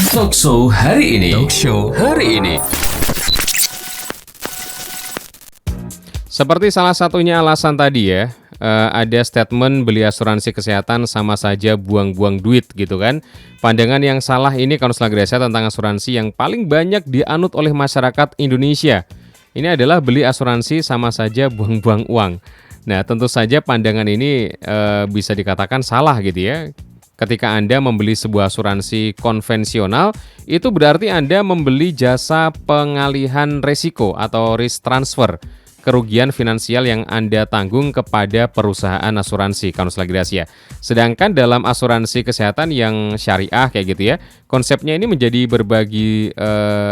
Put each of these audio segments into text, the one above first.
Talkshow hari ini. Talkshow hari ini. Seperti salah satunya alasan tadi ya, ada statement beli asuransi kesehatan sama saja buang-buang duit gitu kan. Pandangan yang salah ini Konselor Gracia tentang asuransi yang paling banyak dianut oleh masyarakat Indonesia. Ini adalah beli asuransi sama saja buang-buang uang. Nah tentu saja pandangan ini bisa dikatakan salah gitu ya. Ketika Anda membeli sebuah asuransi konvensional, itu berarti Anda membeli jasa pengalihan risiko atau risk transfer, kerugian finansial yang Anda tanggung kepada perusahaan asuransi, Konselor Gracia. Sedangkan dalam asuransi kesehatan yang syariah kayak gitu ya, konsepnya ini menjadi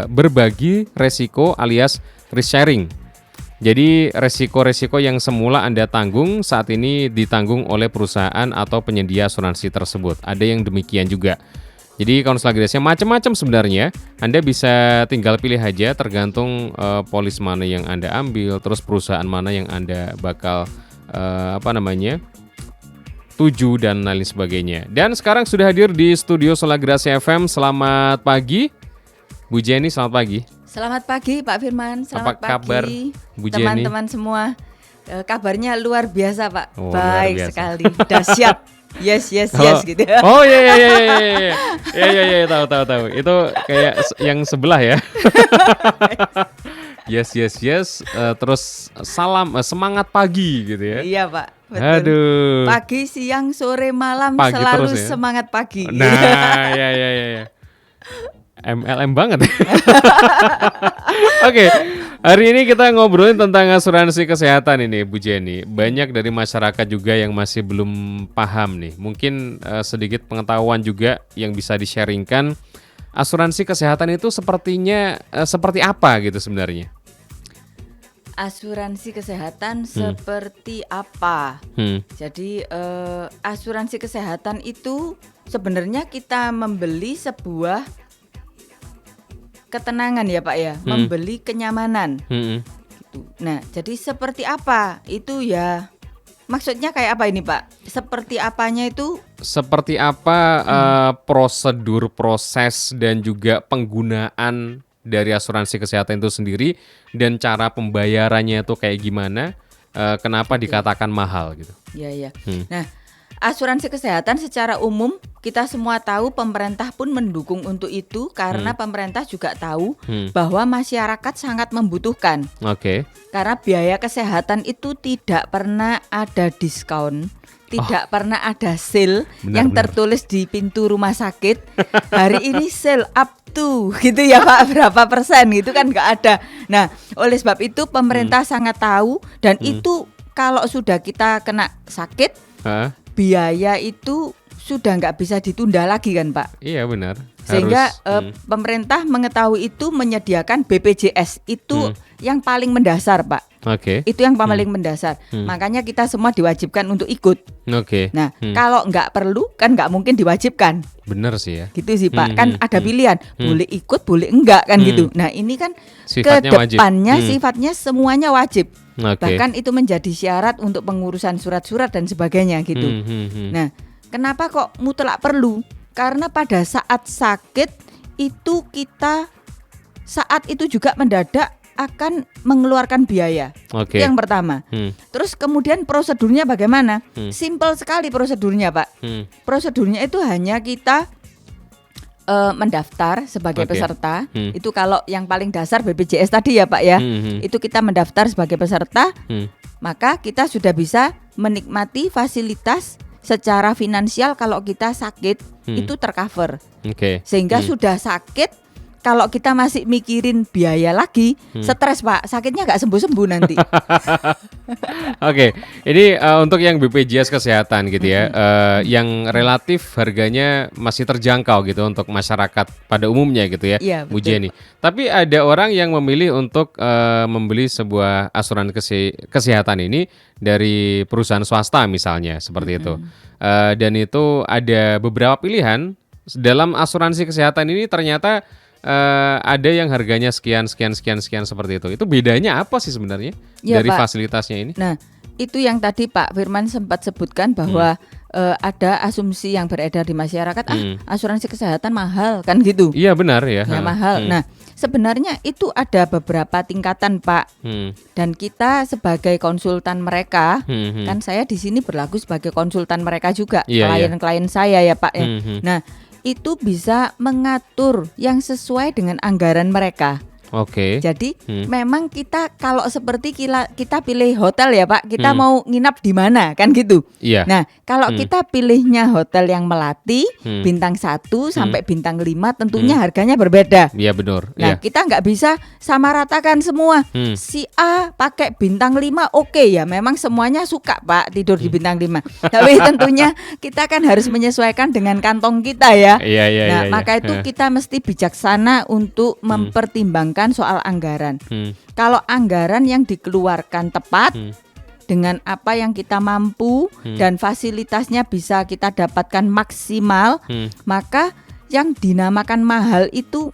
berbagi resiko alias risk sharing. Jadi resiko-resiko yang semula Anda tanggung saat ini ditanggung oleh perusahaan atau penyedia asuransi tersebut. Ada yang demikian juga. Jadi Konselor Gracia macam-macam sebenarnya. Anda bisa tinggal pilih aja tergantung polis mana yang Anda ambil, terus perusahaan mana yang Anda bakal tuju dan lain sebagainya. Dan sekarang sudah hadir di studio Konselor Gracia FM. Selamat pagi, Bu Jenny. Selamat pagi. Selamat pagi Pak Firman, selamat Apa kabar, pagi Bu Jenny? teman-teman semua. Kabarnya luar biasa Pak, Oh, baik luar biasa. sekali, dahsyat. Yes gitu. Oh iya, tahu. Itu kayak yang sebelah ya. Yes. Terus salam semangat pagi gitu ya. Iya Pak, betul. Aduh. Pagi, siang, sore, malam Pagi selalu terus ya? semangat pagi. Nah, ya. MLM banget. Oke, hari ini kita ngobrolin tentang asuransi kesehatan ini, Bu Jenny. Banyak dari masyarakat juga yang masih belum paham nih. Mungkin sedikit pengetahuan juga yang bisa di-sharingkan. Asuransi kesehatan itu sepertinya seperti apa gitu sebenarnya? Asuransi kesehatan seperti apa? Jadi asuransi kesehatan itu sebenarnya kita membeli sebuah ketenangan ya Pak ya, membeli kenyamanan. Gitu. Nah, jadi seperti apa? Itu ya maksudnya kayak apa ini Pak? Seperti apanya itu? Seperti apa prosedur, proses dan juga penggunaan dari asuransi kesehatan itu sendiri dan cara pembayarannya itu kayak gimana? Kenapa dikatakan mahal gitu? Ya. Nah, asuransi kesehatan secara umum kita semua tahu, pemerintah pun mendukung untuk itu karena pemerintah juga tahu bahwa masyarakat sangat membutuhkan. Oke. Karena biaya kesehatan itu tidak pernah ada diskon, tidak pernah ada sale yang tertulis di pintu rumah sakit. Hari ini sale up to gitu ya Pak, berapa persen gitu kan nggak ada. Nah, oleh sebab itu pemerintah sangat tahu dan itu kalau sudah kita kena sakit, biaya itu sudah nggak bisa ditunda lagi kan Pak? Iya benar. Sehingga pemerintah mengetahui itu menyediakan BPJS itu yang paling mendasar Pak. Oke. Itu yang paling mendasar. Makanya kita semua diwajibkan untuk ikut. Oke. Nah kalau nggak perlu kan nggak mungkin diwajibkan. Benar sih ya. Gitu sih Pak. Kan ada pilihan, boleh ikut, boleh enggak kan gitu. Nah ini kan Sifatnya kedepannya wajib. sifatnya semuanya wajib. Oke. Bahkan itu menjadi syarat untuk pengurusan surat-surat dan sebagainya gitu. Nah, kenapa kok mutlak perlu? Karena pada saat sakit itu kita saat itu juga mendadak akan mengeluarkan biaya. Oke. Yang pertama. Terus kemudian prosedurnya bagaimana? Simpel sekali prosedurnya, Pak. Prosedurnya itu hanya kita mendaftar sebagai peserta. Itu kalau yang paling dasar BPJS tadi ya Pak ya. Itu kita mendaftar sebagai peserta, maka kita sudah bisa menikmati fasilitas secara finansial kalau kita sakit itu tercover. Sehingga sudah sakit, kalau kita masih mikirin biaya lagi, stres Pak, sakitnya nggak sembuh-sembuh nanti. Oke, ini untuk yang BPJS kesehatan gitu ya, yang relatif harganya masih terjangkau gitu untuk masyarakat pada umumnya gitu ya, Iya, Bu betul. Jenny. Tapi ada orang yang memilih untuk membeli sebuah asuransi kesehatan ini dari perusahaan swasta misalnya seperti itu, dan itu ada beberapa pilihan dalam asuransi kesehatan ini ternyata. Ada yang harganya sekian seperti itu. Itu bedanya apa sih sebenarnya Ya, dari Pak. fasilitasnya ini? Nah, itu yang tadi Pak Firman sempat sebutkan bahwa ada asumsi yang beredar di masyarakat, asuransi kesehatan mahal kan gitu. Iya benar ya. Ya mahal. Nah, sebenarnya itu ada beberapa tingkatan, Pak. Dan kita sebagai konsultan mereka, kan saya di sini berlaku sebagai konsultan mereka juga, klien-klien saya ya, Pak ya. Nah, itu bisa mengatur yang sesuai dengan anggaran mereka. Oke. Jadi memang kita kalau seperti kita pilih hotel ya Pak, kita mau nginap di mana kan gitu. Iya. Nah kalau kita pilihnya hotel yang melati bintang 1 sampai bintang 5 tentunya harganya berbeda. Iya benar. Nah kita nggak bisa sama ratakan semua. Si A pakai bintang 5 oke ya, memang semuanya suka Pak tidur di bintang 5. Tapi tentunya kita kan harus menyesuaikan dengan kantong kita ya. Iya. Maka itu kita mesti bijaksana untuk mempertimbangkan soal anggaran. Kalau anggaran yang dikeluarkan tepat dengan apa yang kita mampu dan fasilitasnya bisa kita dapatkan maksimal, maka yang dinamakan mahal itu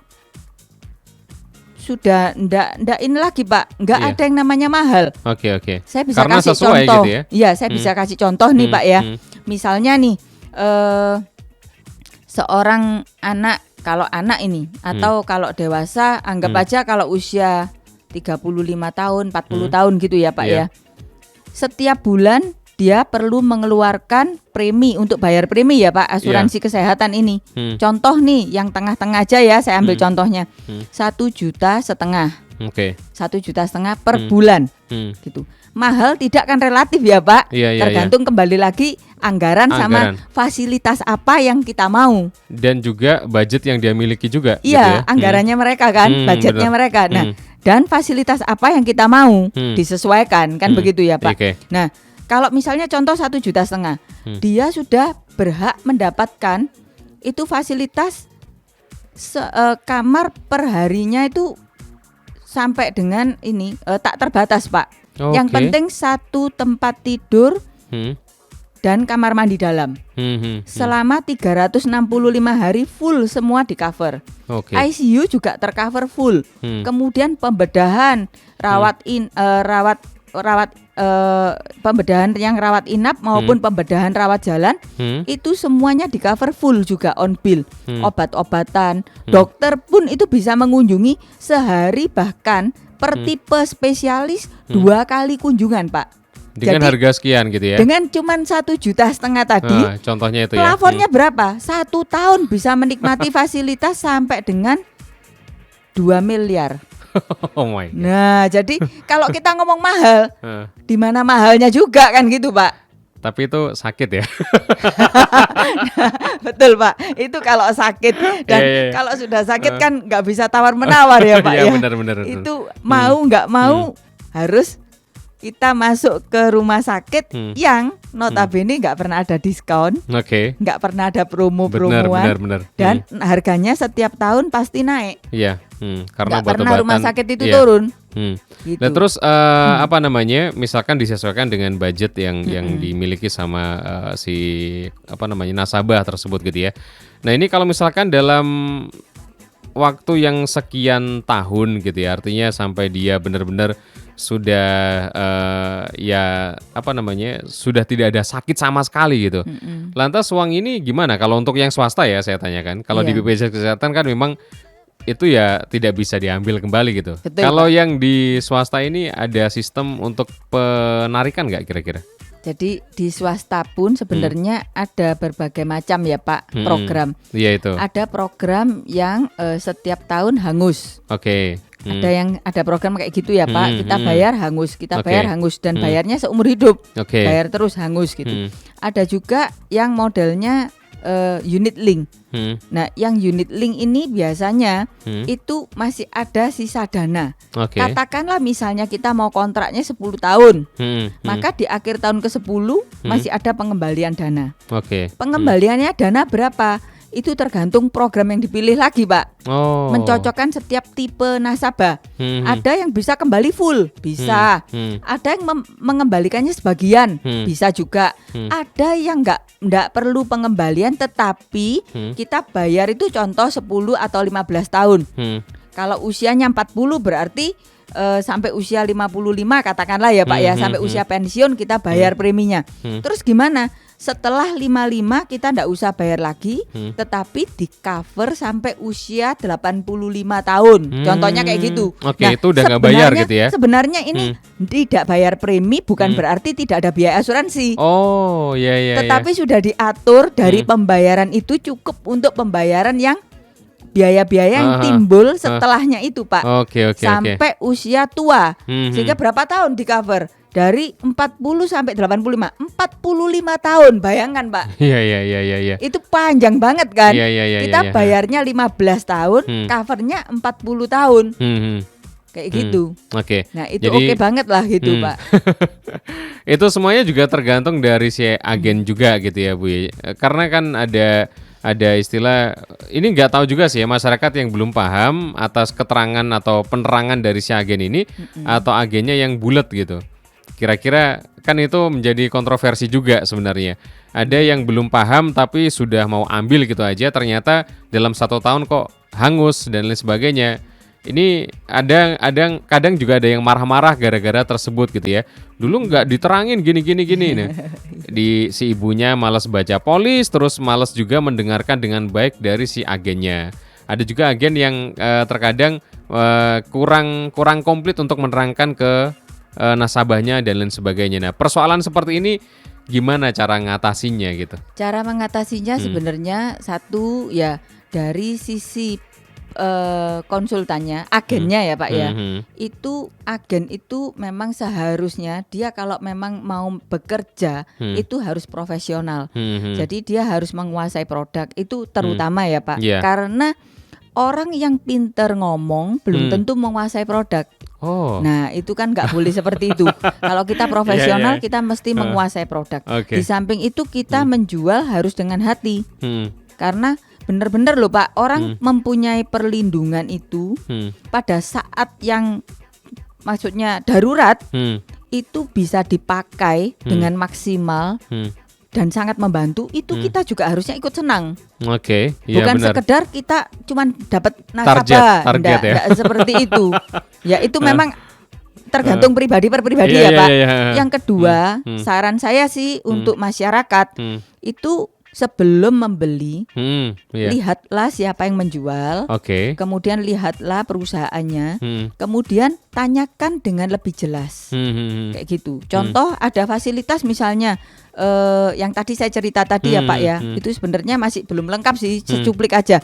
sudah ndak ini lagi Pak, nggak ada yang namanya mahal. Oke. Saya bisa Karena kasih sesuai contoh. gitu ya. Iya, saya bisa kasih contoh nih Pak ya. Misalnya nih seorang anak, kalau anak ini atau kalau dewasa anggap aja kalau usia 35 tahun, 40 tahun gitu ya Pak ya. Setiap bulan dia perlu mengeluarkan premi untuk bayar premi ya Pak, asuransi kesehatan ini. Contoh nih yang tengah-tengah aja ya, saya ambil contohnya. 1,5 juta. Oke. 1,5 juta per bulan. Gitu. Mahal tidak kan relatif ya Pak. Tergantung kembali lagi anggaran sama fasilitas apa yang kita mau. Dan juga budget yang dia miliki juga. Iya, gitu ya? Anggarannya mereka kan, budgetnya mereka. Nah, dan fasilitas apa yang kita mau disesuaikan kan begitu ya Pak. Nah, kalau misalnya contoh 1,5 juta, dia sudah berhak mendapatkan itu fasilitas kamar per harinya itu sampai dengan ini tak terbatas Pak. Yang penting 1 tempat tidur dan kamar mandi dalam. Selama 365 hari full semua di cover. ICU juga tercover full. Kemudian pembedahan, pembedahan yang rawat inap maupun pembedahan rawat jalan itu semuanya di cover full juga on bill. Obat-obatan, dokter pun itu bisa mengunjungi sehari bahkan per tipe spesialis 2 kali kunjungan Pak. Dengan jadi, harga sekian gitu ya. Dengan cuman 1,5 juta tadi. Contohnya itu plafonnya berapa? 1 tahun bisa menikmati fasilitas sampai dengan 2 miliar. Oh my God. Nah, jadi kalau kita ngomong mahal, di mana mahalnya juga kan gitu, Pak. Tapi itu sakit ya. Betul Pak, itu kalau sakit dan kalau sudah sakit kan nggak bisa tawar menawar ya Pak ya. Benar. Itu mau nggak mau harus kita masuk ke rumah sakit yang notabene nggak pernah ada diskon, nggak pernah ada promo-promoan, dan harganya setiap tahun pasti naik. Iya, karena nggak pernah rumah sakit itu turun. Gitu. Nah terus apa namanya, misalkan disesuaikan dengan budget yang dimiliki sama si nasabah tersebut gitu ya. Nah ini kalau misalkan dalam waktu yang sekian tahun gitu ya, artinya sampai dia benar-benar sudah sudah tidak ada sakit sama sekali gitu. Lantas uang ini gimana kalau untuk yang swasta ya, saya tanyakan. Kalau di BPJS Kesehatan kan memang itu ya tidak bisa diambil kembali gitu. Betul, kalau Pak. yang di swasta ini ada sistem untuk penarikan nggak kira-kira? Jadi di swasta pun sebenarnya ada berbagai macam ya Pak program. Iya itu. Ada program yang setiap tahun hangus. Ada program kayak gitu ya Pak. Kita bayar hangus, bayar hangus dan bayarnya seumur hidup. Bayar terus hangus gitu. Ada juga yang modelnya unit link. Nah, yang unit link ini biasanya itu masih ada sisa dana. Katakanlah misalnya kita mau kontraknya 10 tahun. Maka di akhir tahun ke-10 masih ada pengembalian dana. Pengembaliannya dana berapa? Itu tergantung program yang dipilih lagi Pak. Mencocokkan setiap tipe nasabah. Ada yang bisa kembali full, bisa. Ada yang mengembalikannya sebagian, bisa juga. Ada yang nggak perlu pengembalian, tetapi kita bayar itu contoh 10 atau 15 tahun. Kalau usianya 40 berarti sampai usia 55 katakanlah ya Pak ya, sampai usia pensiun kita bayar preminya. Terus gimana? setelah 55 kita ndak usah bayar lagi, tetapi di cover sampai usia 85 tahun. Contohnya kayak gitu. Oke, itu udah nggak bayar gitu ya? Sebenarnya ini tidak bayar premi bukan berarti tidak ada biaya asuransi. Oh, iya. Tetapi sudah diatur dari pembayaran itu cukup untuk pembayaran yang biaya-biaya yang timbul setelahnya itu, Pak. Oke. Sampai usia tua. Sehingga berapa tahun di cover? Dari 40 sampai 85. 45 tahun, bayangkan, Pak. Iya. Itu panjang banget kan? Iya. Kita bayarnya 15 tahun, covernya 40 tahun. Kayak gitu. Oke. Nah, itu Jadi, oke banget lah gitu, Pak. Itu semuanya juga tergantung dari si agen juga gitu ya, Bu. Karena kan ada istilah, ini nggak tahu juga sih ya, masyarakat yang belum paham atas keterangan atau penerangan dari si agen ini atau agennya yang bulat gitu. Kira-kira kan itu menjadi kontroversi juga sebenarnya. Ada yang belum paham tapi sudah mau ambil gitu aja, ternyata dalam 1 tahun kok hangus dan lain sebagainya. Ini kadang juga ada yang marah-marah gara-gara tersebut gitu ya. Dulu nggak diterangin gini. Nah, si ibunya malas baca polis, terus malas juga mendengarkan dengan baik dari si agennya. Ada juga agen yang terkadang kurang komplit untuk menerangkan ke nasabahnya dan lain sebagainya. Nah, persoalan seperti ini gimana cara ngatasinya gitu? Cara mengatasinya sebenarnya satu ya dari sisi konsultannya, agennya ya Pak ya. Itu agen itu memang seharusnya dia kalau memang mau bekerja itu harus profesional. Jadi dia harus menguasai produk itu terutama ya Pak. Yeah. Karena orang yang pinter ngomong belum tentu menguasai produk. Oh. Nah itu kan nggak boleh seperti itu. Kalau kita profesional Yeah. kita mesti menguasai produk. Okay. Di samping itu kita menjual harus dengan hati. Karena benar-benar loh Pak, orang mempunyai perlindungan itu pada saat yang maksudnya darurat itu bisa dipakai dengan maksimal dan sangat membantu. Itu kita juga harusnya ikut senang. Oke, iya Bukan benar. sekedar kita cuman dapat nasabah, Target ya. enggak seperti itu. Ya itu memang tergantung pribadi per pribadi Iya, ya Pak. iya. Yang kedua, saran saya sih untuk masyarakat itu sebelum membeli, Iya. lihatlah siapa yang menjual, Oke. kemudian lihatlah perusahaannya, kemudian tanyakan dengan lebih jelas, kayak gitu. Contoh ada fasilitas misalnya yang tadi saya cerita tadi ya Pak ya, itu sebenarnya masih belum lengkap sih, secuplik aja.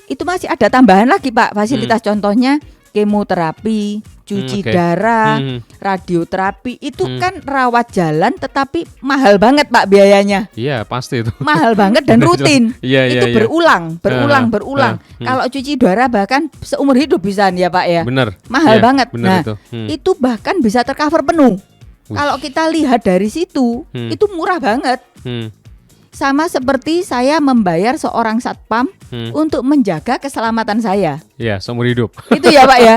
Itu masih ada tambahan lagi Pak, fasilitas contohnya kemoterapi, cuci darah, radioterapi, itu kan rawat jalan tetapi mahal banget Pak biayanya. Iya, pasti itu. Mahal banget dan rutin. Iya, itu iya. berulang. Kalau cuci darah bahkan seumur hidup bisa ya Pak ya. Bener. Mahal Iya, banget. bener Nah, itu. itu bahkan bisa tercover penuh. Kalau kita lihat dari situ, itu murah banget. Sama seperti saya membayar seorang satpam untuk menjaga keselamatan saya. Iya, seumur hidup. Itu ya Pak ya.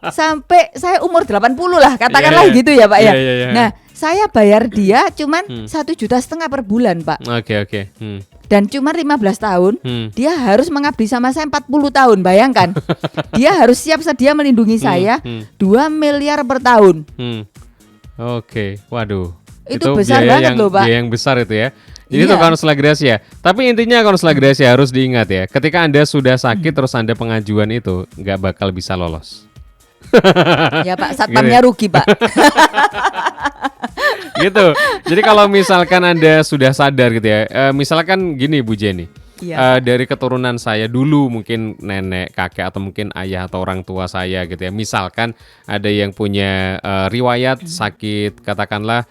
Sampai saya umur 80 lah, katakanlah Iya, iya. gitu ya Pak ya. Iya. Nah, saya bayar dia cuman 1,5 juta per bulan Pak. Oke. Dan cuma 15 tahun, dia harus mengabdi sama saya 40 tahun, bayangkan. Dia harus siap sedia melindungi saya 2 miliar per tahun. Oke, waduh. Itu besar banget loh, Pak. Biaya yang besar itu ya. Jadi Iya. itu konselor Gracia. Tapi intinya konselor Gracia harus diingat ya. Ketika Anda sudah sakit terus Anda pengajuan itu nggak bakal bisa lolos. Ya Pak, satpamnya rugi Pak. Gitu. Jadi kalau misalkan Anda sudah sadar gitu ya. Misalkan gini Bu Jenny. Iya. Dari keturunan saya dulu mungkin nenek, kakek atau mungkin ayah atau orang tua saya gitu ya. Misalkan ada yang punya riwayat sakit katakanlah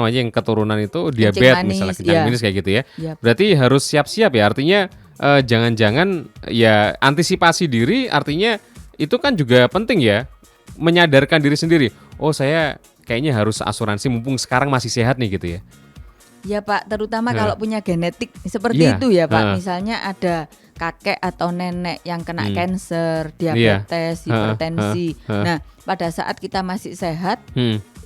yang keturunan itu diabetes manis, misalnya kencing iya. manis kayak gitu ya. Yap. Berarti harus siap-siap ya. Artinya jangan-jangan ya antisipasi diri artinya itu kan juga penting ya. Menyadarkan diri sendiri. Oh, saya kayaknya harus asuransi mumpung sekarang masih sehat nih gitu ya. Ya Pak, terutama Ya. kalau punya genetik seperti Iya. itu ya Pak. Ha. Misalnya ada kakek atau nenek yang kena cancer, Iya. diabetes, Ha, hipertensi. ha, ha. Nah, pada saat kita masih sehat,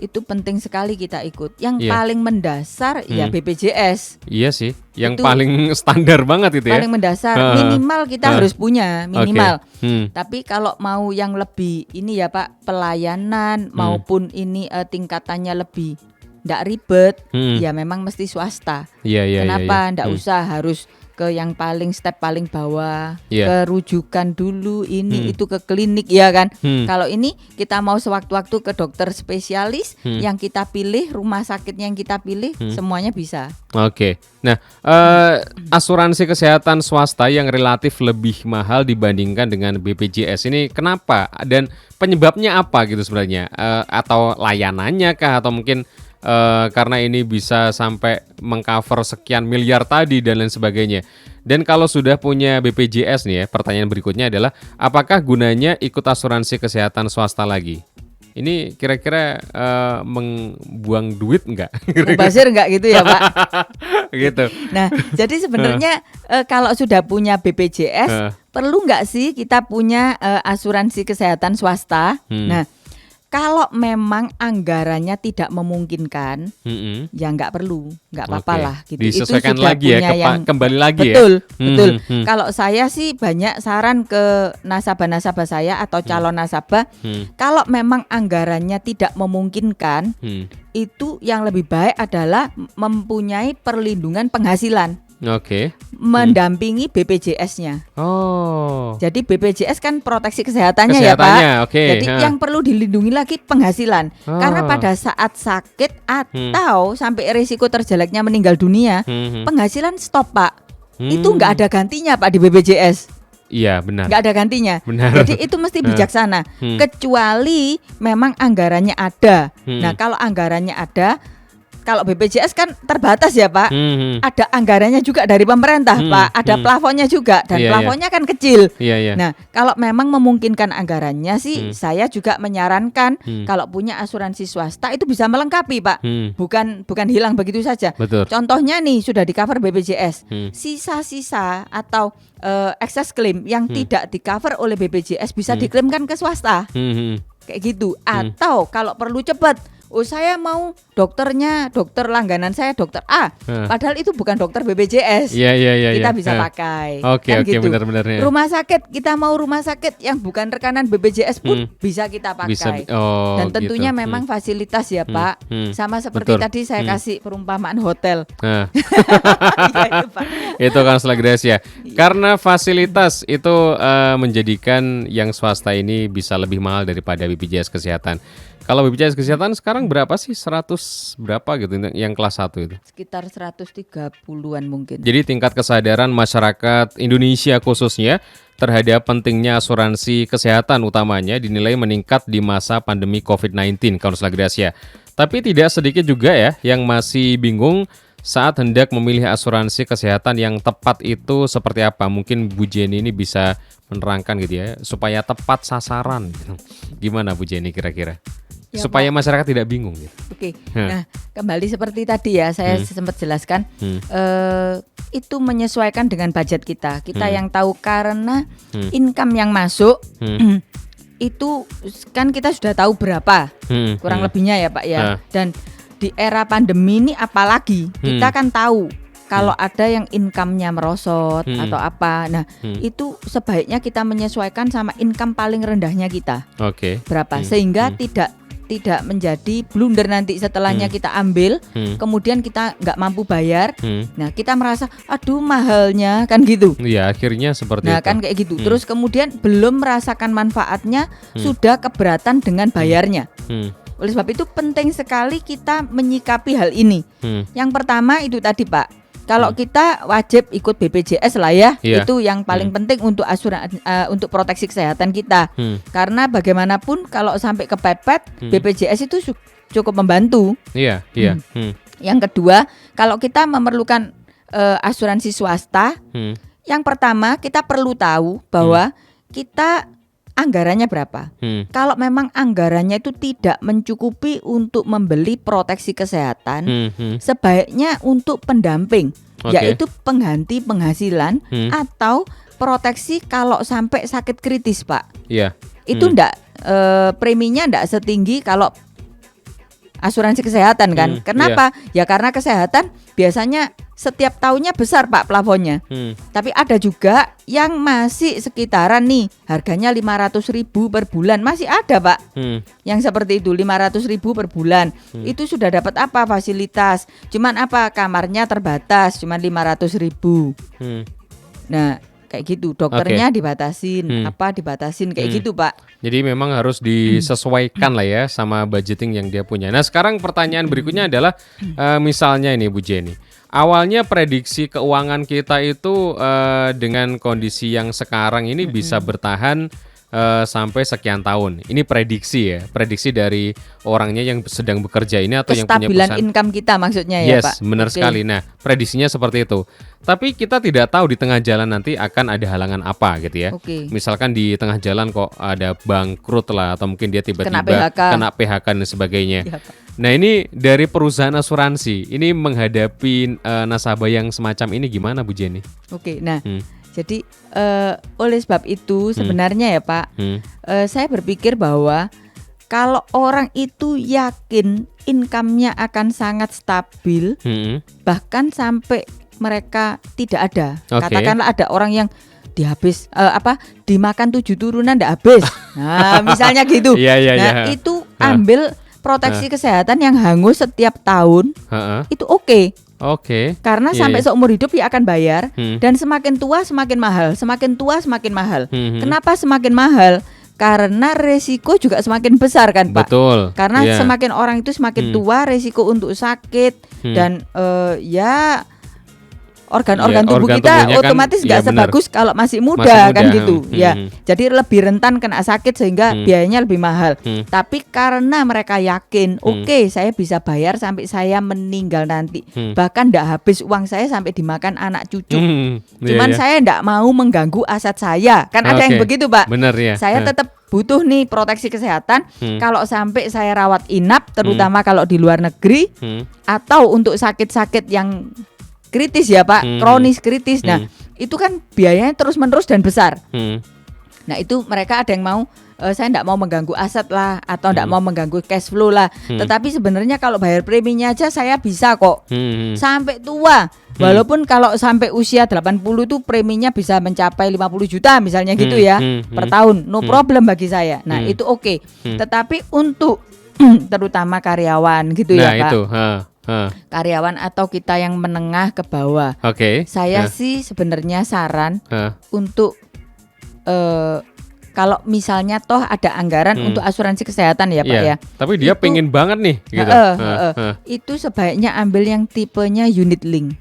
itu penting sekali kita ikut. Yang Iya. paling mendasar ya BPJS. Iya sih, yang Itu paling standar banget itu ya. Paling mendasar, Ha. minimal kita Ha. harus punya, minimal. Oke. Tapi kalau mau yang lebih ini ya Pak, pelayanan maupun ini tingkatannya lebih ndak ribet, Hmm. ya memang mesti swasta. Iya, iya, iya, Kenapa iya. ndak usah harus ke yang paling step paling bawah, Iya. ke rujukan dulu ini Hmm. itu ke klinik ya kan. Hmm. Kalau ini kita mau sewaktu-waktu ke dokter spesialis, Hmm. yang kita pilih, rumah sakit yang kita pilih, semuanya bisa. Oke. Nah, asuransi kesehatan swasta yang relatif lebih mahal dibandingkan dengan BPJS ini kenapa? Dan penyebabnya apa gitu sebenarnya? Atau layanannya kah? Atau mungkin karena ini bisa sampai mengcover sekian miliar tadi dan lain sebagainya. Dan kalau sudah punya BPJS nih ya, pertanyaan berikutnya adalah apakah gunanya ikut asuransi kesehatan swasta lagi? Ini kira-kira membuang duit enggak? Mubazir enggak gitu ya, Pak? Gitu. Nah, jadi sebenarnya kalau sudah punya BPJS, perlu nggak sih kita punya asuransi kesehatan swasta? Nah, kalau memang anggarannya tidak memungkinkan, ya nggak perlu, nggak apa-apa Oke. lah. Gitu. Disesuaikan sudah lagi ya, punya yang kembali lagi ya. betul, Hmm, betul. hmm. Kalau saya sih banyak saran ke nasabah-nasabah saya atau calon nasabah, kalau memang anggarannya tidak memungkinkan, itu yang lebih baik adalah mempunyai perlindungan penghasilan, Oke. mendampingi BPJS-nya. Oh. Jadi BPJS kan proteksi kesehatannya, Kesehatannya, ya Pak. oke, Jadi ha. yang perlu dilindungi lagi penghasilan. Oh. Karena pada saat sakit atau sampai risiko terjeleknya meninggal dunia, penghasilan stop Pak. Itu nggak ada gantinya Pak di BPJS. Iya, benar. Nggak ada gantinya. Benar. Jadi itu mesti bijaksana. Kecuali memang anggarannya ada. Nah kalau anggarannya ada, kalau BPJS kan terbatas ya Pak. Ada anggarannya juga dari pemerintah Pak. Ada plafonnya juga dan Iya, iya. plafonnya kan kecil. Iya, iya. Nah, kalau memang memungkinkan anggarannya sih, saya juga menyarankan kalau punya asuransi swasta itu bisa melengkapi, Pak. Bukan hilang begitu saja. Betul. Contohnya nih sudah di cover BPJS, sisa-sisa atau excess claim yang tidak di cover oleh BPJS bisa diklaimkan ke swasta, kayak gitu. Atau kalau perlu cepat. Oh saya mau dokternya, dokter langganan saya dokter A, padahal itu bukan dokter BPJS. Iya, iya, iya. Kita iya. bisa pakai. Oke, Kan oke, gitu. benar-benar ya. Rumah sakit, kita mau rumah sakit yang bukan rekanan BPJS pun bisa kita pakai. Bisa. Oh, Dan tentunya gitu. memang fasilitas ya Pak. Sama seperti Betul. tadi saya kasih perumpamaan hotel. Nah, Iya, itu, Pak. itu kan Grace ya. Karena fasilitas itu menjadikan yang swasta ini bisa lebih mahal daripada BPJS Kesehatan. Kalau BPJS Kesehatan sekarang berapa sih? 100 berapa gitu yang kelas 1 itu? Sekitar 130-an mungkin. Jadi tingkat kesadaran masyarakat Indonesia khususnya terhadap pentingnya asuransi kesehatan utamanya dinilai meningkat di masa pandemi COVID-19, Kaunselor Gracia. Tapi tidak sedikit juga ya yang masih bingung saat hendak memilih asuransi kesehatan yang tepat itu seperti apa. Mungkin Bu Jenny ini bisa menerangkan gitu ya, supaya tepat sasaran gitu. Gimana Bu Jenny kira-kira? Ya, Supaya masyarakat tidak bingung gitu. Oke, nah kembali seperti tadi ya saya sempat jelaskan, itu menyesuaikan dengan budget kita. Kita yang tahu karena income yang masuk itu kan kita sudah tahu berapa kurang lebihnya ya Pak ya. Dan di era pandemi ini apalagi kita kan tahu kalau ada yang income-nya merosot atau apa. Nah itu sebaiknya kita menyesuaikan sama income paling rendahnya kita. Oke. Berapa sehingga tidak menjadi blunder nanti setelahnya kita ambil, kemudian kita nggak mampu bayar. Nah kita merasa aduh mahalnya kan gitu. Iya akhirnya seperti Nah itu. kan kayak gitu. Terus kemudian belum merasakan manfaatnya, sudah keberatan dengan bayarnya. Oleh sebab itu penting sekali kita menyikapi hal ini. Yang pertama itu tadi Pak, kalau kita wajib ikut BPJS lah ya, Iya. itu yang paling penting untuk untuk proteksi kesehatan kita. Karena bagaimanapun kalau sampai kepepet, BPJS itu cukup membantu. Iya, iya. Yang kedua, kalau kita memerlukan asuransi swasta, yang pertama kita perlu tahu bahwa kita anggarannya berapa. Kalau memang anggarannya itu tidak mencukupi untuk membeli proteksi kesehatan, sebaiknya untuk pendamping, Oke. yaitu pengganti penghasilan atau proteksi kalau sampai sakit kritis, Pak. Iya. Itu ndak preminya ndak setinggi kalau asuransi kesehatan kan. Kenapa? Ya karena kesehatan biasanya setiap tahunnya besar Pak plafonnya. Tapi ada juga yang masih sekitaran nih, harganya 500.000 per bulan, masih ada Pak. Yang seperti itu 500.000 per bulan. Itu sudah dapat apa fasilitas? Cuman apa, kamarnya terbatas, cuman 500.000. Nah, kayak gitu, dokternya dibatasin, apa dibatasin kayak gitu Pak. Jadi memang harus disesuaikan lah ya sama budgeting yang dia punya. Nah sekarang pertanyaan berikutnya adalah misalnya ini Bu Jenny, awalnya prediksi keuangan kita itu dengan kondisi yang sekarang ini bisa bertahan sampai sekian tahun. Ini prediksi ya, prediksi dari orangnya yang sedang bekerja ini atau yang punya Kestabilan perusahaan. income kita maksudnya ya Pak. Yes, benar sekali. Nah, prediksinya seperti itu. Tapi kita tidak tahu di tengah jalan nanti akan ada halangan apa gitu ya. Misalkan di tengah jalan kok ada bangkrut lah, atau mungkin dia tiba-tiba kena PHK dan sebagainya. Ya, Pak. Nah, ini dari perusahaan asuransi, ini menghadapi nasabah yang semacam ini gimana Bu Jenny? Nah jadi oleh sebab itu sebenarnya ya Pak, saya berpikir bahwa kalau orang itu yakin income-nya akan sangat stabil, bahkan sampai mereka tidak ada. Katakanlah ada orang yang dimakan 7 turunan enggak habis. Nah, misalnya gitu. Itu ambil proteksi kesehatan yang hangus setiap tahun. Itu oke. Karena sampai seumur hidup dia akan bayar, dan semakin tua semakin mahal, semakin tua semakin mahal. Kenapa semakin mahal? Karena resiko juga semakin besar kan Pak. Betul. Karena semakin orang itu semakin tua, resiko untuk sakit dan organ-organ tubuh kita otomatis nggak sebagus kalau masih muda kan gitu. Jadi lebih rentan kena sakit sehingga biayanya lebih mahal. Tapi karena mereka yakin, oke, saya bisa bayar sampai saya meninggal nanti. Bahkan nggak habis uang saya sampai dimakan anak cucu. Cuman saya nggak mau mengganggu aset saya. Kan ada yang begitu Pak. Bener ya. Saya tetap butuh nih proteksi kesehatan. Kalau sampai saya rawat inap, terutama kalau di luar negeri, atau untuk sakit-sakit yang kritis ya Pak, kronis kritis. Nah, itu kan biayanya terus-menerus dan besar. Nah, itu mereka ada yang mau, saya enggak mau mengganggu aset lah, atau enggak mau mengganggu cash flow lah. Tetapi sebenarnya kalau bayar preminya aja saya bisa kok. Sampai tua. Walaupun kalau sampai usia 80 itu preminya bisa mencapai 50 juta misalnya gitu ya per tahun. No problem bagi saya. Nah, itu oke. Tetapi untuk terutama karyawan gitu ya Pak. Itu, karyawan atau kita yang menengah ke bawah. Saya sih sebenarnya saran untuk kalau misalnya toh ada anggaran untuk asuransi kesehatan ya Pak ya. Tapi dia pengen banget nih gitu. Itu sebaiknya ambil yang tipenya unit link.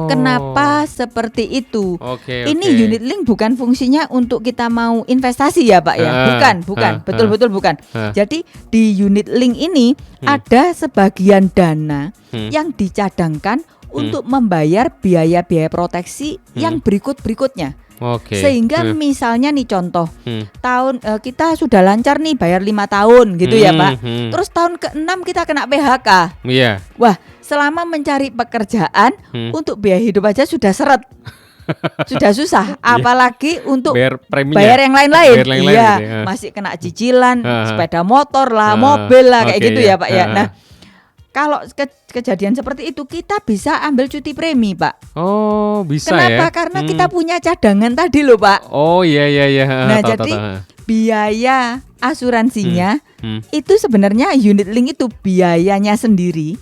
Kenapa seperti itu? Ini unit link bukan fungsinya untuk kita mau investasi ya Pak ya. Bukan. Betul-betul bukan. Jadi di unit link ini ada sebagian dana yang dicadangkan untuk membayar biaya-biaya proteksi yang berikut-berikutnya. Sehingga misalnya nih contoh, tahun kita sudah lancar nih bayar 5 tahun gitu ya Pak. Terus tahun ke-6 kita kena PHK. Wah, selama mencari pekerjaan untuk biaya hidup aja sudah seret. Sudah susah, apalagi untuk bayar yang lain-lain. Masih kena cicilan, sepeda motor lah, mobil lah kayak gitu ya Pak ya. Nah, kalau kejadian seperti itu kita bisa ambil cuti premi Pak. Bisa. Kenapa? Karena kita punya cadangan tadi loh Pak. Iya. Nah, jadi biaya asuransinya itu sebenarnya unit link itu biayanya sendiri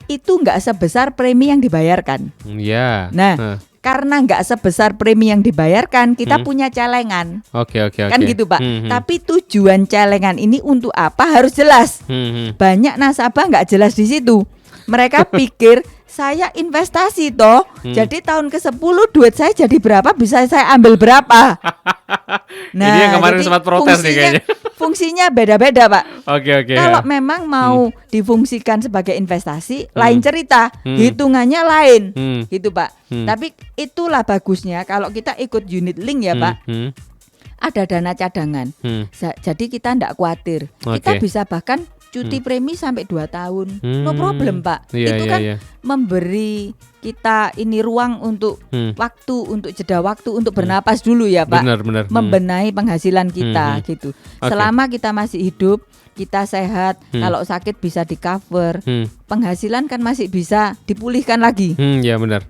itu nggak sebesar premi yang dibayarkan. Nah, karena nggak sebesar premi yang dibayarkan, kita punya celengan. Kan gitu Pak. Tapi tujuan celengan ini untuk apa harus jelas. Banyak nasabah nggak jelas di situ. Mereka pikir saya investasi toh, jadi tahun ke-10 duit saya jadi berapa bisa saya ambil berapa. Nah, ini yang kemarin sempat protes nih kayaknya. Fungsinya beda-beda Pak. Kalau Ya. memang mau difungsikan sebagai investasi, lain cerita, hitungannya lain, gitu Pak. Tapi itulah bagusnya kalau kita ikut unit link ya Pak. Ada dana cadangan, jadi kita tidak khawatir. Kita bisa bahkan cuti premi sampai 2 tahun. No Hmm. problem, Pak. Iya, Itu iya, kan iya. memberi kita ini ruang untuk waktu, untuk jeda waktu, untuk bernapas dulu ya, Pak. Benar. Membenahi penghasilan kita gitu. Oke. Selama kita masih hidup, kita sehat, kalau sakit bisa di-cover. Penghasilan kan masih bisa dipulihkan lagi. Ya benar.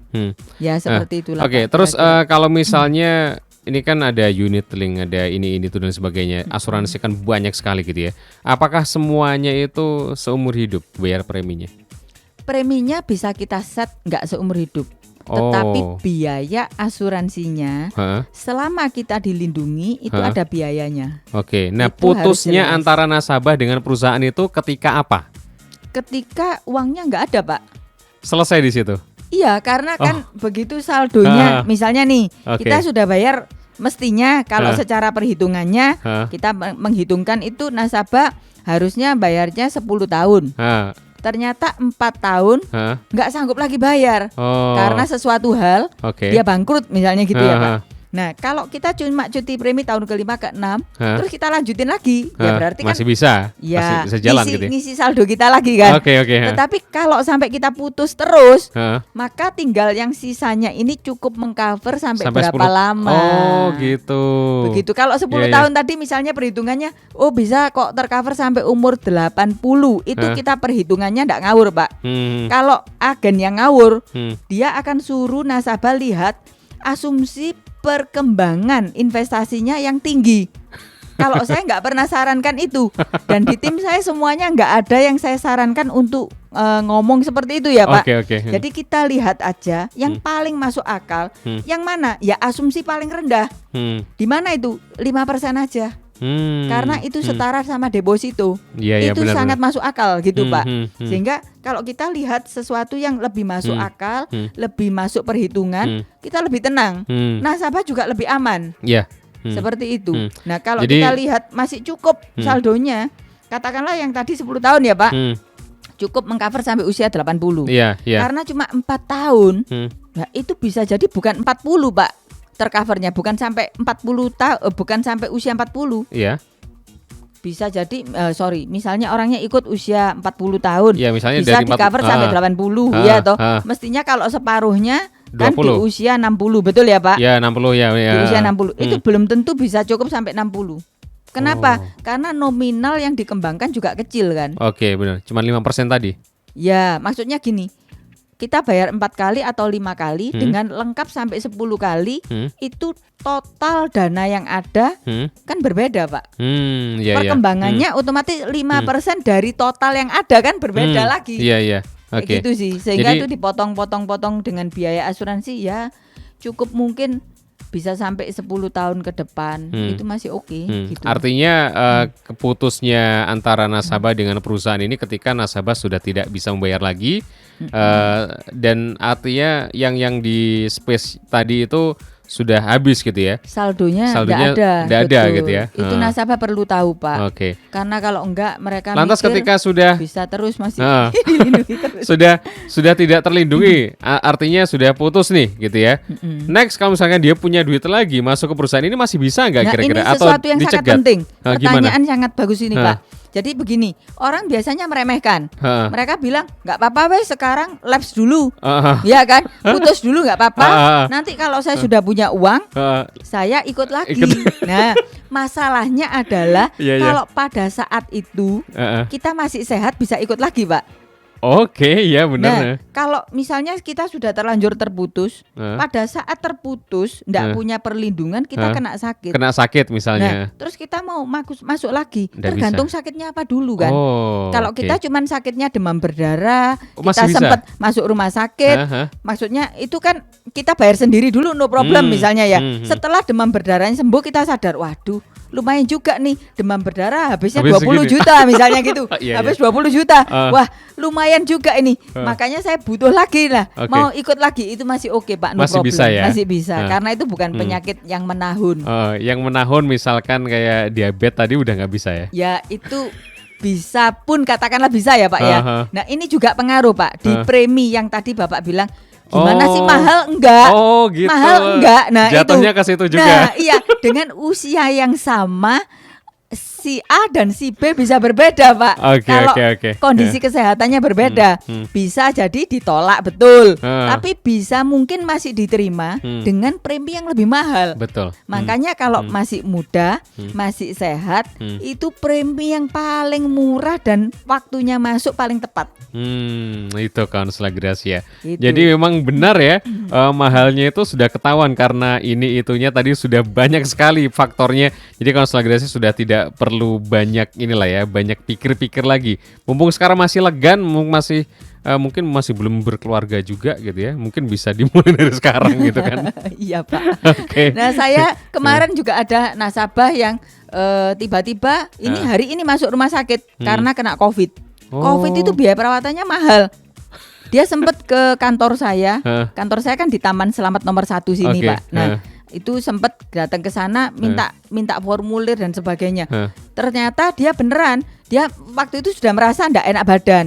Ya seperti itulah. Oke, Pak, terus kira-kira. kalau misalnya ini kan ada unit link, ada ini tuh dan sebagainya. Asuransi kan banyak sekali gitu ya. Apakah semuanya itu seumur hidup bayar preminya? Preminya bisa kita set nggak seumur hidup, tetapi Oh. biaya asuransinya Hah? selama kita dilindungi itu Hah? ada biayanya. Oke. Nah, Itu harus putusnya jelas. antara nasabah dengan perusahaan itu ketika apa? Ketika uangnya nggak ada, Pak. Selesai di situ. Iya, karena kan begitu saldonya, misalnya nih Oke. kita sudah bayar, mestinya kalau Hah? secara perhitungannya Hah? kita menghitungkan itu nasabah harusnya bayarnya 10 tahun. Hah? Ternyata 4 tahun Hah? nggak sanggup lagi bayar Oh. karena sesuatu hal Oke. dia bangkrut misalnya gitu ya, Hah, Pak. hah. Nah, kalau kita cuma cuti premi tahun ke-5 ke-6, Hah? terus kita lanjutin lagi, ya Hah? berarti masih kan bisa. ya Masih bisa jalan gitu ya. ngisi saldo kita lagi kan. Oke. Hah. Tetapi kalau sampai kita putus terus, Hah? maka tinggal yang sisanya ini cukup mengcover sampai berapa 10. lama. Oh, gitu. Begitu. Kalau 10 Iya, iya. tahun tadi misalnya perhitungannya, oh bisa kok tercover sampai umur 80. Itu Hah? kita perhitungannya enggak ngawur, Pak. Kalau agen yang ngawur, Hmm. dia akan suruh nasabah lihat asumsi perkembangan investasinya yang tinggi. Kalau saya nggak pernah sarankan itu, dan di tim saya semuanya nggak ada yang saya sarankan untuk ngomong seperti itu ya, Pak. Oke. Jadi kita lihat aja yang paling masuk akal, yang mana ya asumsi paling rendah. Di mana itu 5% aja. Karena itu setara sama deposito. Iya, Itu benar, sangat masuk akal gitu, Pak. hmm. Sehingga kalau kita lihat sesuatu yang lebih masuk akal, lebih masuk perhitungan, kita lebih tenang. Nasabah juga lebih aman. Iya. Seperti itu. Nah, kalau Jadi- kita lihat masih cukup saldonya, katakanlah yang tadi 10 tahun ya, Pak. Cukup mengcover sampai usia 80. Iya. Karena cuma 4 tahun. Hmm. Nah, itu bisa jadi bukan 40, Pak. Tercovernya bukan sampai 40 tahun, bukan sampai usia 40. Iya. Bisa jadi misalnya orangnya ikut usia 40 tahun. Iya, misalnya bisa dari di cover sampai 80 ya toh. Mestinya kalau separuhnya kan di 20. usia 60, betul ya, Pak? Ya 60 ya. Di usia 60. Itu belum tentu bisa cukup sampai 60. Kenapa? Karena nominal yang dikembangkan juga kecil kan. Oke, benar. Cuma 5% tadi. Ya, maksudnya gini. Kita bayar 4 kali atau 5 kali dengan lengkap sampai 10 kali, itu total dana yang ada kan berbeda, Pak. Iya. Perkembangannya otomatis 5% dari total yang ada kan berbeda lagi. Iya. Kayak Oke. gitu sih. Sehingga Jadi- itu dipotong-potong dengan biaya asuransi ya cukup mungkin bisa sampai 10 tahun ke depan. Itu masih oke gitu. Artinya keputusnya antara nasabah dengan perusahaan ini ketika nasabah sudah tidak bisa membayar lagi, dan artinya yang di space tadi itu sudah habis gitu ya. Saldonya Saldonya nggak nggak ada betul. gitu ya. Itu nasabah perlu tahu, Pak. Oke. Karena kalau enggak mereka Lantas mikir ketika sudah bisa terus masih Ah. dilindungi terus. sudah tidak terlindungi, artinya sudah putus nih gitu ya. Next kalau misalnya dia punya duit lagi masuk ke perusahaan ini masih bisa nggak Nah, kira-kira ini atau sesuatu yang sangat dicegat? penting. Gimana? Pertanyaan sangat bagus ini, Ah. Pak. Jadi begini, orang biasanya meremehkan. Ah. Mereka bilang nggak apa-apa, weh sekarang lapse dulu, Ah. ya kan? Putus dulu nggak apa-apa. Ah. Nanti kalau saya sudah punya uang, Ah. saya ikut lagi. Ikut. Nah, masalahnya adalah Iya, iya. kalau pada saat itu Ah. kita masih sehat bisa ikut lagi, Pak. Oke, ya benar. Nah, kalau misalnya kita sudah terlanjur terputus, Ah. pada saat terputus nggak Ah. punya perlindungan, kita Ah. kena sakit. Kena sakit Nah, misalnya. terus kita mau masuk lagi, Nggak tergantung sakitnya apa dulu kan. Oh, Kalau oke. kita cuman sakitnya demam berdarah, Oh, masih kita bisa? sempat masuk rumah sakit, Aha. maksudnya itu kan kita bayar sendiri dulu, no problem misalnya ya. Setelah demam berdarahnya sembuh, kita sadar, waduh, lumayan juga nih demam berdarah habisnya Habis 20 segini. juta misalnya gitu. Iya, Habis iya. 20 juta. Ah. Wah, lumayan juga ini. Makanya saya butuh lagi lah. Oke. Mau ikut lagi itu masih oke, Pak, no Masih problem. bisa ya? Masih bisa Ah. karena itu bukan penyakit yang menahun. Yang menahun misalkan kayak diabetes tadi udah nggak bisa ya? Ya itu bisa pun katakanlah bisa ya, Pak ya. Aha. Nah ini juga pengaruh, Pak, di Ah. premi yang tadi Bapak bilang gimana Oh. sih mahal enggak? Oh, gitu. Mahal enggak? Nah Jatuhnya itu. ke situ juga. Nah iya dengan usia yang sama si A dan si B bisa berbeda, Pak. Oke, Kalau oke. kondisi kesehatannya berbeda, bisa jadi ditolak betul, tapi bisa mungkin masih diterima dengan premi yang lebih mahal. Betul. Makanya kalau masih muda, masih sehat, itu premi yang paling murah dan waktunya masuk paling tepat. Itu Kansela Gracia. Gitu. Jadi memang benar ya, mahalnya itu sudah ketahuan karena ini itunya tadi sudah banyak sekali faktornya. Jadi Kansela Gracia sudah tidak perlu banyak inilah ya, banyak pikir-pikir lagi. Mumpung sekarang masih legan, mungkin masih belum berkeluarga juga gitu ya. Mungkin bisa dimulai dari sekarang gitu kan. Iya, Pak. Oke. Nah, saya kemarin juga ada nasabah yang tiba-tiba hari ini masuk rumah sakit karena kena COVID. COVID itu biaya perawatannya mahal. Dia sempat ke kantor saya. Kantor saya kan di Taman Selamat nomor 1 sini, Oke. Pak. Nah, itu sempat datang ke sana minta formulir dan sebagainya. Ternyata dia beneran, dia waktu itu sudah merasa enggak enak badan.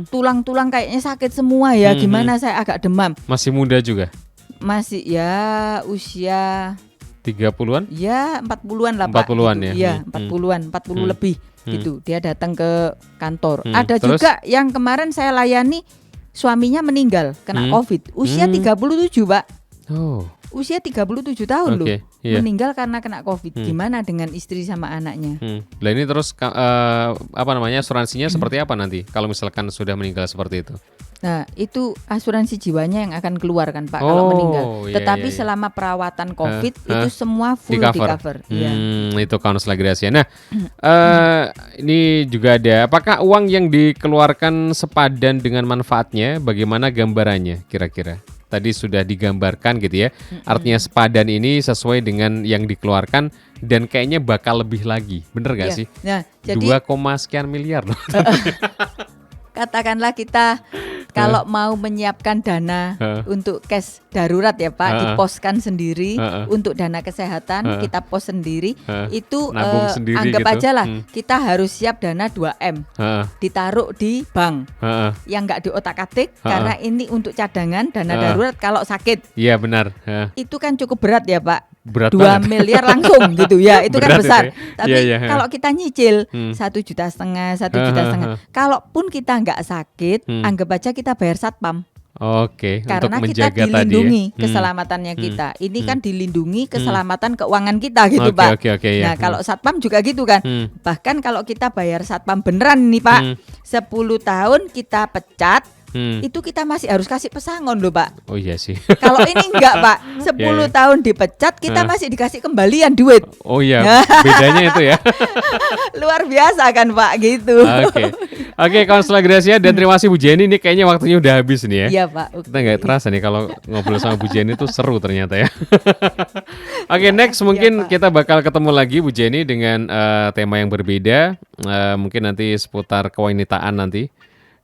Tulang-tulang kayaknya sakit semua ya. Gimana saya agak demam. Masih muda juga. Masih ya usia 30-an? ya 40-an lah, Pak. 40-an gitu. ya? Iya, 40-an, 40 lebih gitu. Dia datang ke kantor. Ada Terus? juga yang kemarin saya layani suaminya meninggal kena COVID. Usia 37, Pak. Oh. Usia 37 tahun loh. Oke, iya. Meninggal karena kena COVID. Gimana dengan istri sama anaknya? Lah ini terus asuransinya seperti apa nanti kalau misalkan sudah meninggal seperti itu? Nah, itu asuransi jiwanya yang akan keluar kan, Pak, kalau meninggal. Iya, Tetapi iya. selama perawatan COVID itu semua full di cover. Iya. Itu Kansela Gracia. Nah, ini juga ada. Apakah uang yang dikeluarkan sepadan dengan manfaatnya? Bagaimana gambarannya kira-kira? Tadi sudah digambarkan gitu ya. Artinya sepadan ini sesuai dengan yang dikeluarkan dan kayaknya bakal lebih lagi. Bener gak Iya. sih? Nah, jadi 2, sekian miliar loh. katakanlah kita kalau mau menyiapkan dana untuk cash darurat ya, Pak, diposkan sendiri untuk dana kesehatan, kita pos sendiri, itu Nabung sendiri anggap gitu. aja lah kita harus siap dana 2M ditaruh di bank yang nggak diotak-atik karena ini untuk cadangan dana darurat kalau sakit. Iya benar. Itu kan cukup berat ya, Pak. Berat 2 banget. miliar langsung gitu ya, itu kan Berat besar. itu ya. Tapi Iya, iya. kalau kita nyicil 1,5 juta, 1,5 juta, kalaupun kita nggak sakit, anggap aja kita bayar satpam. Oke, Karena untuk kita menjaga dilindungi tadi ya. keselamatannya kita. Ini kan dilindungi keselamatan keuangan kita gitu, Oke, Pak. oke, ya. Nah, kalau satpam juga gitu kan. Bahkan kalau kita bayar satpam beneran nih, Pak, 10 tahun kita pecat, itu kita masih harus kasih pesangon loh, Pak. Oh iya sih. Kalau ini enggak, Pak. 10 tahun dipecat, kita masih dikasih kembalian duit. Oh iya, bedanya itu ya. Luar biasa kan, Pak, gitu. Oke, Kansela Gracia dan terima kasih Bu Jenny. Ini kayaknya waktunya udah habis nih ya. Iya, Pak. Kita nggak terasa nih kalau ngobrol sama Bu Jenny itu seru ternyata ya. Oke, next mungkin Pak. kita bakal ketemu lagi Bu Jenny dengan tema yang berbeda. Mungkin nanti seputar kewanitaan nanti.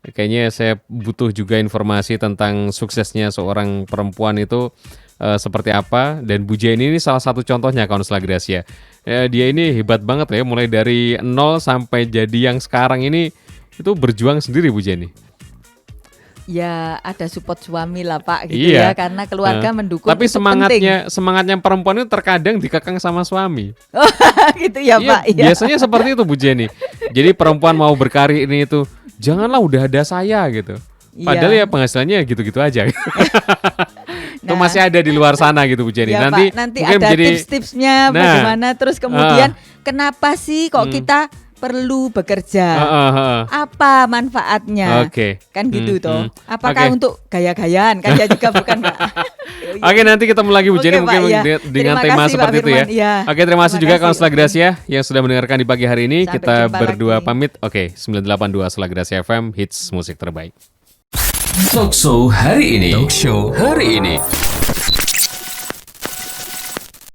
Kayaknya saya butuh juga informasi tentang suksesnya seorang perempuan itu seperti apa. Dan Bu Jenny ini salah satu contohnya Kansela Gracia. Dia ini hebat banget ya, mulai dari 0 sampai jadi yang sekarang ini itu berjuang sendiri Bu Jenny. Ya, ada support suami lah, Pak, gitu ya, karena keluarga mendukung. Tapi itu penting. semangatnya perempuan itu terkadang dikekang sama suami. Gitu ya, Pak. Iya. Biasanya seperti itu Bu Jenny. Jadi perempuan mau berkarir ini itu, janganlah udah ada saya gitu. Padahal ya penghasilannya gitu-gitu aja. Itu masih ada di luar sana gitu Bu Jenny. Ya, nanti Pak, nanti mungkin ada tips-tipsnya bagaimana, terus kemudian kenapa sih kok kita perlu bekerja? Apa manfaatnya? Kan gitu toh. Apakah untuk gaya-gayaan? Kan ya juga bukan, Pak. Oke, nanti ketemu lagi Bu Jenny mungkin Pak, ya. dengan Terima tema kasih, seperti Pak itu ya. Firman. Ya. Oke, terima kasih juga Terima kasih. Kansela Gracia yang sudah mendengarkan di pagi hari ini. Sampai Kita jumpa berdua lagi. pamit. Oke, 982 Kansela Gracia FM, hits musik terbaik. Talkshow hari ini.